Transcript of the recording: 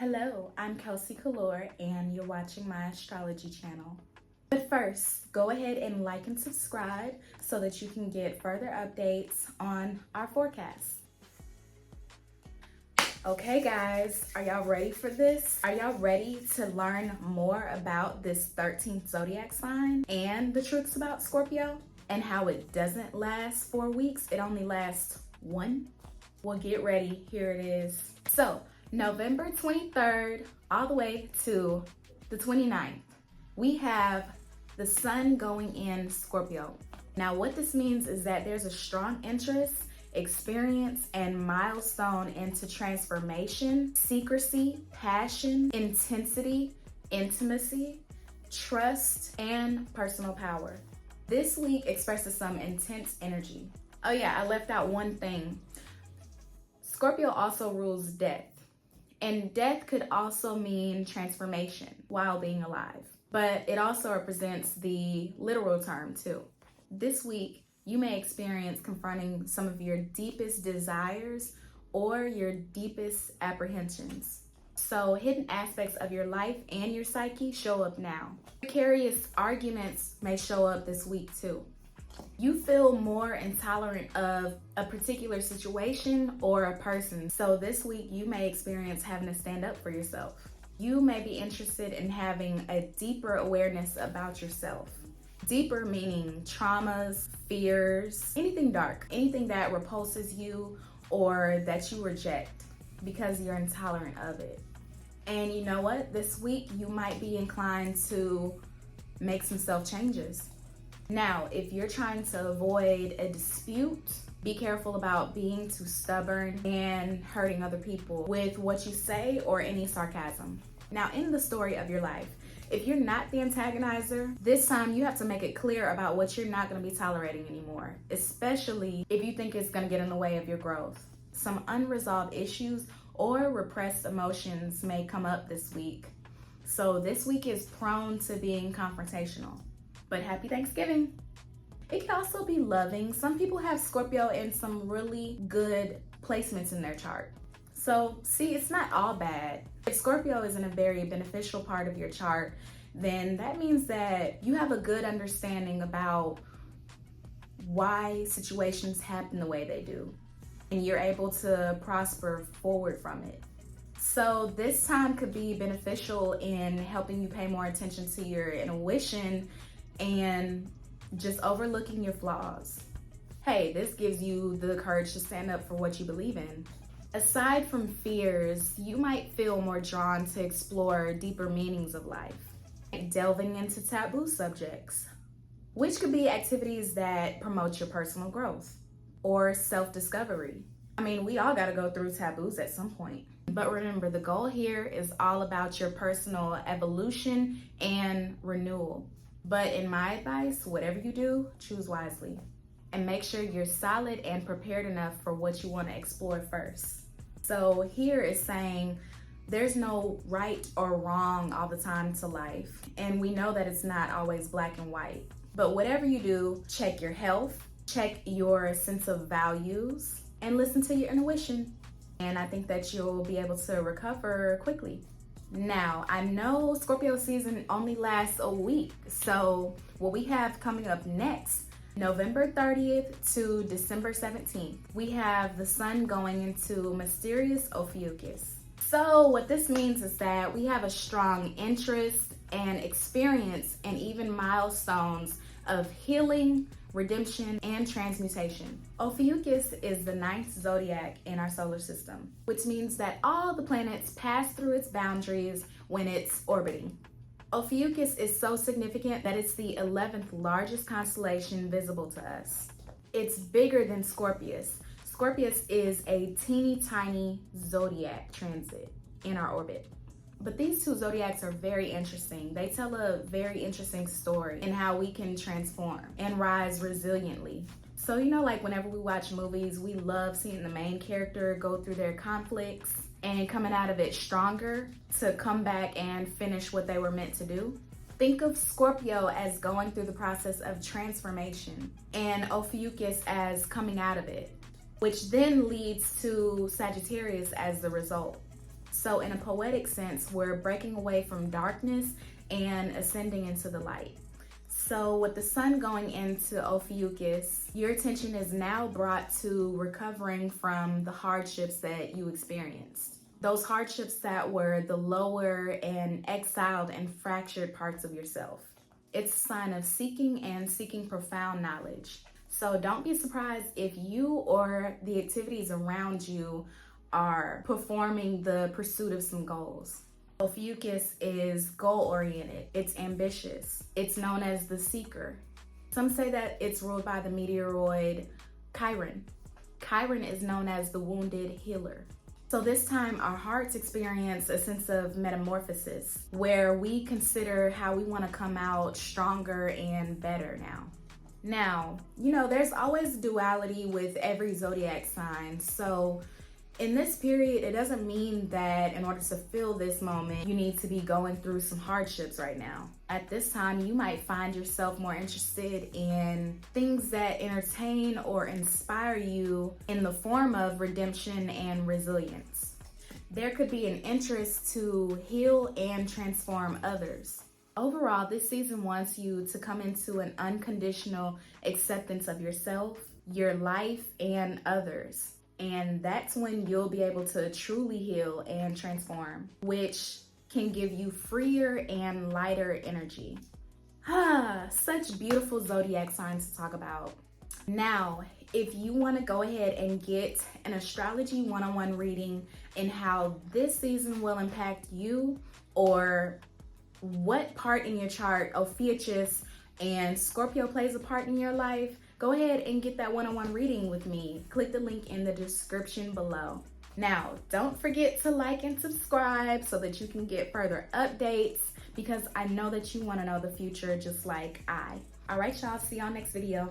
Hello, I'm Kelsey Kalor and you're watching my astrology channel. But first, go ahead and like and subscribe so that you can get further updates on our forecast. Okay guys, are y'all ready for this? Are y'all ready to learn more about this 13th zodiac sign and the truths about Scorpio and how it doesn't last 4 weeks, it only lasts one? Well, get ready, here it is. So, November 23rd all the way to the 29th, we have the sun going in Scorpio. Now, what this means is that there's a strong interest, experience, and milestone into transformation, secrecy, passion, intensity, intimacy, trust, and personal power. This week expresses some intense energy. Oh yeah, I left out one thing. Scorpio also rules death. And death could also mean transformation while being alive, but it also represents the literal term too. This week, you may experience confronting some of your deepest desires or your deepest apprehensions. So hidden aspects of your life and your psyche show up now. Precarious arguments may show up this week too. You feel more intolerant of a particular situation or a person. So this week you may experience having to stand up for yourself. You may be interested in having a deeper awareness about yourself. Deeper meaning traumas, fears, anything dark, anything that repulses you or that you reject because you're intolerant of it. And you know what? This week you might be inclined to make some self changes. Now, if you're trying to avoid a dispute, be careful about being too stubborn and hurting other people with what you say or any sarcasm. Now, in the story of your life, if you're not the antagonizer, this time you have to make it clear about what you're not going to be tolerating anymore, especially if you think it's going to get in the way of your growth. Some unresolved issues or repressed emotions may come up this week. So this week is prone to being confrontational. But happy Thanksgiving. It can also be loving. Some people have Scorpio in some really good placements in their chart. So see, it's not all bad. If Scorpio is in a very beneficial part of your chart, then that means that you have a good understanding about why situations happen the way they do. And you're able to prosper forward from it. So this time could be beneficial in helping you pay more attention to your intuition and just overlooking your flaws. Hey, this gives you the courage to stand up for what you believe in. Aside from fears, you might feel more drawn to explore deeper meanings of life, like delving into taboo subjects, which could be activities that promote your personal growth or self-discovery. I mean, we all gotta go through taboos at some point. But remember, the goal here is all about your personal evolution and renewal. But in my advice, whatever you do, choose wisely. And make sure you're solid and prepared enough for what you want to explore first. So here is saying there's no right or wrong all the time to life. And we know that it's not always black and white. But whatever you do, check your health, check your sense of values, and listen to your intuition. And I think that you'll be able to recover quickly. Now, I know Scorpio season only lasts a week, so what we have coming up next, November 30th to December 17th, we have the sun going into mysterious Ophiuchus. So what this means is that we have a strong interest and experience and even milestones of healing, redemption, and transmutation. Ophiuchus is the 9th zodiac in our solar system, which means that all the planets pass through its boundaries when it's orbiting. Ophiuchus is so significant that it's the 11th largest constellation visible to us. It's bigger than Scorpius. Scorpius is a teeny tiny zodiac transit in our orbit. But these two zodiacs are very interesting. They tell a very interesting story in how we can transform and rise resiliently. So, you know, like whenever we watch movies, we love seeing the main character go through their conflicts and coming out of it stronger to come back and finish what they were meant to do. Think of Scorpio as going through the process of transformation and Ophiuchus as coming out of it, which then leads to Sagittarius as the result. So in a poetic sense, we're breaking away from darkness and ascending into the light. So with the sun going into Ophiuchus, your attention is now brought to recovering from the hardships that you experienced. Those hardships that were the lower and exiled and fractured parts of yourself. It's a sign of seeking profound knowledge. So don't be surprised if you or the activities around you are performing the pursuit of some goals. Ophiuchus is goal-oriented, it's ambitious, it's known as the seeker. Some say that it's ruled by the meteoroid Chiron. Chiron is known as the wounded healer. So this time our hearts experience a sense of metamorphosis where we consider how we want to come out stronger and better now. Now, there's always duality with every zodiac sign. So in this period, it doesn't mean that in order to feel this moment, you need to be going through some hardships right now. At this time, you might find yourself more interested in things that entertain or inspire you in the form of redemption and resilience. There could be an interest to heal and transform others. Overall, this season wants you to come into an unconditional acceptance of yourself, your life, and others. And that's when you'll be able to truly heal and transform, which can give you freer and lighter energy. Such beautiful zodiac signs to talk about. Now, if you want to go ahead and get an astrology one-on-one reading in how this season will impact you, or what part in your chart Ophiuchus and Scorpio plays a part in your life, go ahead and get that one-on-one reading with me. Click the link in the description below. Now, don't forget to like and subscribe so that you can get further updates, because I know that you want to know the future just like I. All right, y'all, see y'all next video.